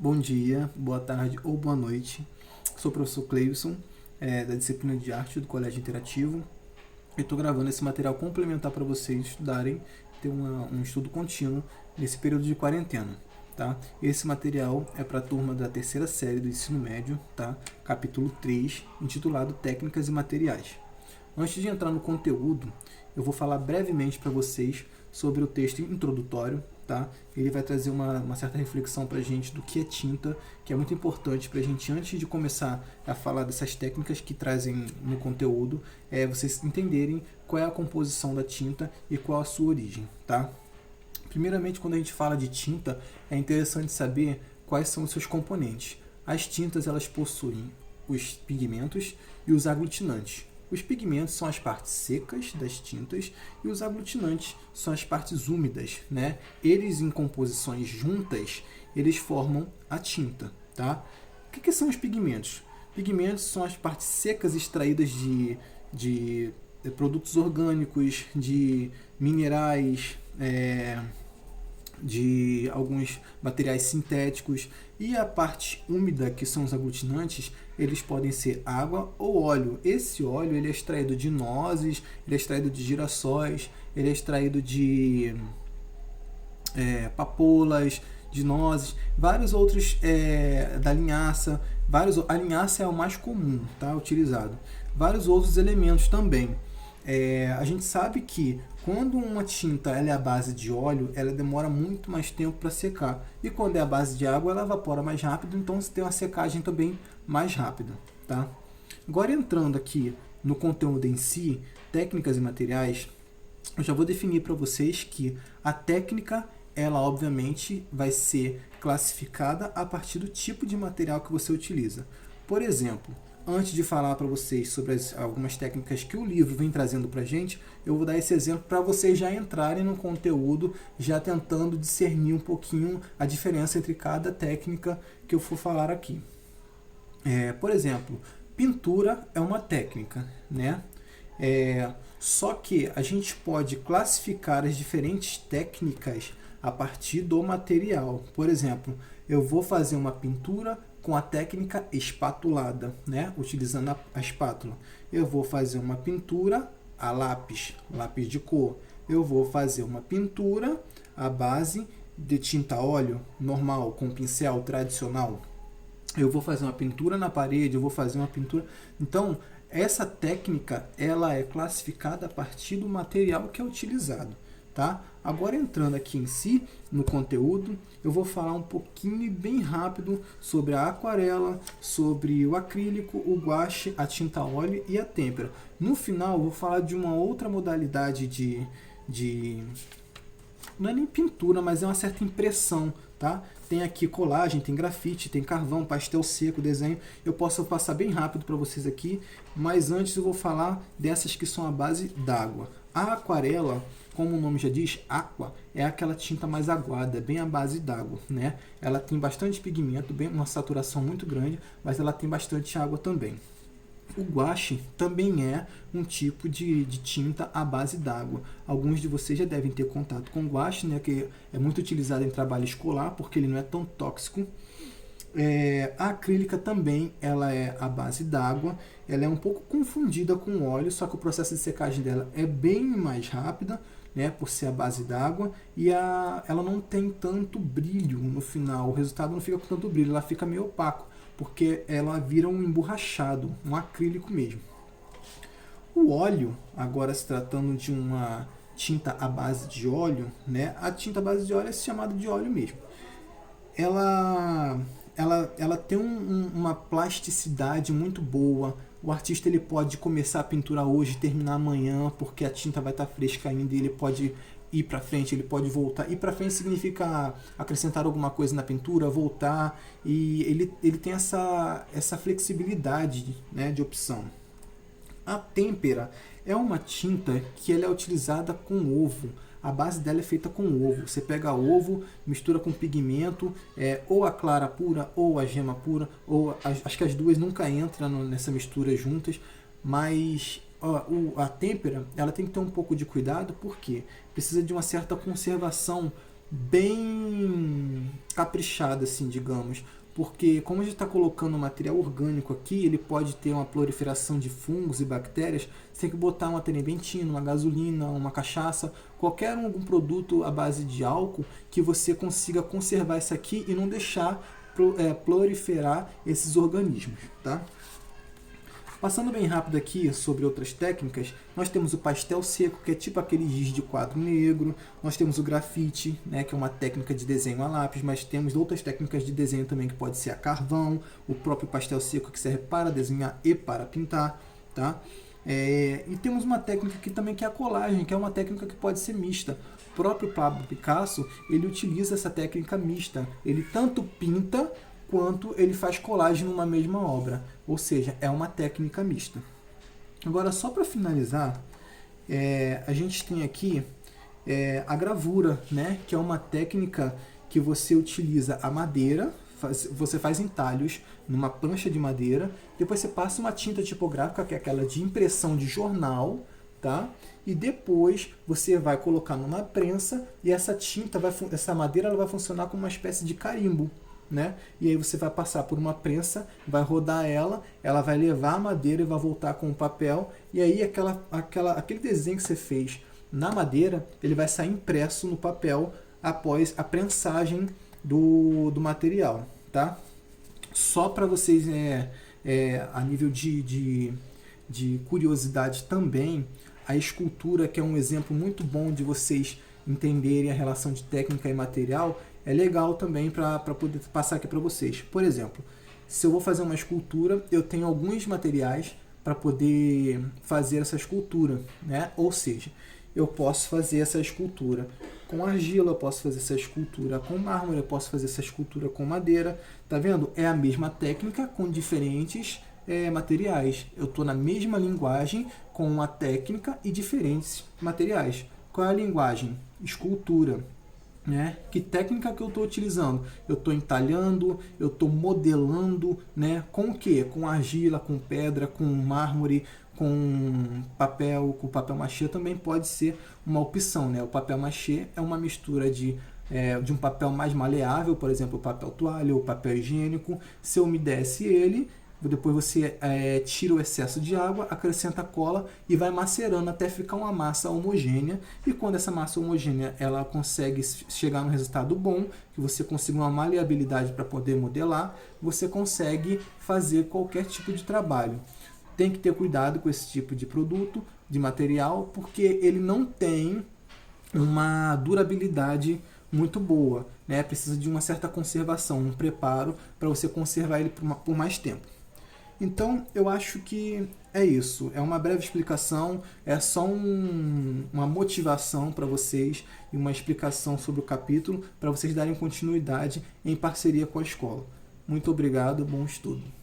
Bom dia, boa tarde ou boa noite. Sou o professor Cleison, da disciplina de arte do Colégio Interativo. E estou gravando esse material complementar para vocês estudarem, ter um estudo contínuo nesse período de quarentena. Tá? Esse material é para a turma da terceira série do ensino médio, tá? Capítulo 3, intitulado Técnicas e Materiais. Antes de entrar no conteúdo, eu vou falar brevemente para vocês sobre o texto introdutório. Tá? Ele vai trazer uma certa reflexão para a gente do que é tinta, que é muito importante para a gente, antes de começar a falar dessas técnicas que trazem no conteúdo, vocês entenderem qual é a composição da tinta e qual a sua origem. Tá? Primeiramente, quando a gente fala de tinta, é interessante saber quais são os seus componentes. As tintas, elas possuem os pigmentos e os aglutinantes. Os pigmentos são as partes secas das tintas e os aglutinantes são as partes úmidas, né? Eles, em composições juntas, eles formam a tinta, tá? O que são os pigmentos? Pigmentos são as partes secas extraídas de produtos orgânicos, de minerais, de alguns materiais sintéticos, e a parte úmida, que são os aglutinantes, eles podem ser água ou óleo. Esse óleo ele é extraído de nozes, ele é extraído de girassóis, ele é extraído de papoulas, de nozes, vários outros, da linhaça, a linhaça é o mais comum, tá, utilizado. Vários outros elementos também. A gente sabe que quando uma tinta ela é à base de óleo, ela demora muito mais tempo para secar. E quando é à base de água, ela evapora mais rápido, então você tem uma secagem também mais rápida. Tá? Agora, entrando aqui no conteúdo em si, técnicas e materiais, eu já vou definir para vocês que a técnica, ela obviamente vai ser classificada a partir do tipo de material que você utiliza. Por exemplo, antes de falar para vocês sobre algumas técnicas que o livro vem trazendo para a gente, eu vou dar esse exemplo para vocês já entrarem no conteúdo, já tentando discernir um pouquinho a diferença entre cada técnica que eu for falar aqui. Por exemplo, pintura é uma técnica, né? Só que a gente pode classificar as diferentes técnicas a partir do material. Por exemplo, eu vou fazer uma pintura com a técnica espatulada, né? Utilizando a espátula. Eu vou fazer uma pintura a lápis de cor. Eu vou fazer uma pintura à base de tinta óleo normal, com pincel tradicional. Eu vou fazer uma pintura na parede, eu vou fazer uma pintura... Então, essa técnica, ela é classificada a partir do material que é utilizado. Tá? Agora, entrando aqui em si, no conteúdo, eu vou falar um pouquinho e bem rápido sobre a aquarela, sobre o acrílico, o guache, a tinta óleo e a têmpera. No final, eu vou falar de uma outra modalidade de... Não é nem pintura, mas é uma certa impressão. Tá? Tem aqui colagem, tem grafite, tem carvão, pastel seco, desenho. Eu posso passar bem rápido para vocês aqui, mas antes eu vou falar dessas que são a base d'água. A aquarela, como o nome já diz, aqua, é aquela tinta mais aguada, bem à base d'água, né? Ela tem bastante pigmento, bem, uma saturação muito grande, mas ela tem bastante água também. O guache também é um tipo de tinta à base d'água. Alguns de vocês já devem ter contato com o guache, né, que é muito utilizado em trabalho escolar, porque ele não é tão tóxico. A acrílica também ela é à base d'água. Ela é um pouco confundida com óleo, só que o processo de secagem dela é bem mais rápida, né, por ser a base d'água, e ela não tem tanto brilho no final. O resultado não fica com tanto brilho, ela fica meio opaco, porque ela vira um emborrachado, um acrílico mesmo. O óleo, agora se tratando de uma tinta à base de óleo, né, a tinta à base de óleo é chamada de óleo mesmo. Ela tem uma plasticidade muito boa. O artista ele pode começar a pintura hoje e terminar amanhã, porque a tinta vai estar fresca ainda, e ele pode ir para frente, ele pode voltar. Ir para frente significa acrescentar alguma coisa na pintura, voltar, e ele tem essa flexibilidade, né, de opção. A têmpera é uma tinta que ela é utilizada com ovo. A base dela é feita com ovo. Você pega ovo, mistura com pigmento, ou a clara pura ou a gema pura, ou acho que as duas nunca entram nessa mistura juntas, mas a têmpera ela tem que ter um pouco de cuidado, porque precisa de uma certa conservação bem caprichada, assim, digamos. Porque como a gente está colocando material orgânico aqui, ele pode ter uma proliferação de fungos e bactérias, você tem que botar uma terebintina, uma gasolina, uma cachaça, algum produto à base de álcool que você consiga conservar isso aqui e não deixar proliferar esses organismos, tá? Passando bem rápido aqui sobre outras técnicas, nós temos o pastel seco, que é tipo aquele giz de quadro negro. Nós temos o grafite, né, que é uma técnica de desenho a lápis, mas temos outras técnicas de desenho também, que pode ser a carvão, o próprio pastel seco, que serve para desenhar e para pintar, tá? E temos uma técnica aqui também, que é a colagem, que é uma técnica que pode ser mista. O próprio Pablo Picasso, ele utiliza essa técnica mista. Ele tanto pinta quanto ele faz colagem numa mesma obra, ou seja, é uma técnica mista. Agora, só para finalizar, a gente tem aqui a gravura, né, que é uma técnica que você utiliza a madeira, você faz entalhos numa prancha de madeira, depois você passa uma tinta tipográfica, que é aquela de impressão de jornal, tá? E depois você vai colocar numa prensa e essa tinta, essa madeira, ela vai funcionar como uma espécie de carimbo, né? E aí você vai passar por uma prensa, vai rodar ela vai levar a madeira e vai voltar com o papel, e aí aquele desenho que você fez na madeira, ele vai sair impresso no papel após a prensagem do material, tá? Só para vocês, a nível de curiosidade também, a escultura, que é um exemplo muito bom de vocês entenderem a relação de técnica e material, é legal também para poder passar aqui para vocês. Por exemplo, se eu vou fazer uma escultura, eu tenho alguns materiais para poder fazer essa escultura, né? Ou seja, eu posso fazer essa escultura com argila, eu posso fazer essa escultura com mármore, eu posso fazer essa escultura com madeira. Tá vendo? É a mesma técnica com diferentes materiais. Eu estou na mesma linguagem com uma técnica e diferentes materiais. Qual é a linguagem? Escultura. Né? Que técnica que eu estou utilizando? Eu estou entalhando, eu estou modelando, né? Com o que? Com argila, com pedra, com mármore, com papel machê também pode ser uma opção, né? O papel machê é uma mistura de um papel mais maleável, por exemplo, o papel toalha ou papel higiênico. Você umedece ele, depois você tira o excesso de água, acrescenta cola e vai macerando até ficar uma massa homogênea. E quando essa massa homogênea ela consegue chegar no resultado bom, que você consiga uma maleabilidade para poder modelar, você consegue fazer qualquer tipo de trabalho. Tem que ter cuidado com esse tipo de produto, de material, porque ele não tem uma durabilidade muito boa, né? Precisa de uma certa conservação, um preparo para você conservar ele por mais tempo. Então, eu acho que é isso. É uma breve explicação, é só uma motivação para vocês e uma explicação sobre o capítulo para vocês darem continuidade em parceria com a escola. Muito obrigado, bom estudo.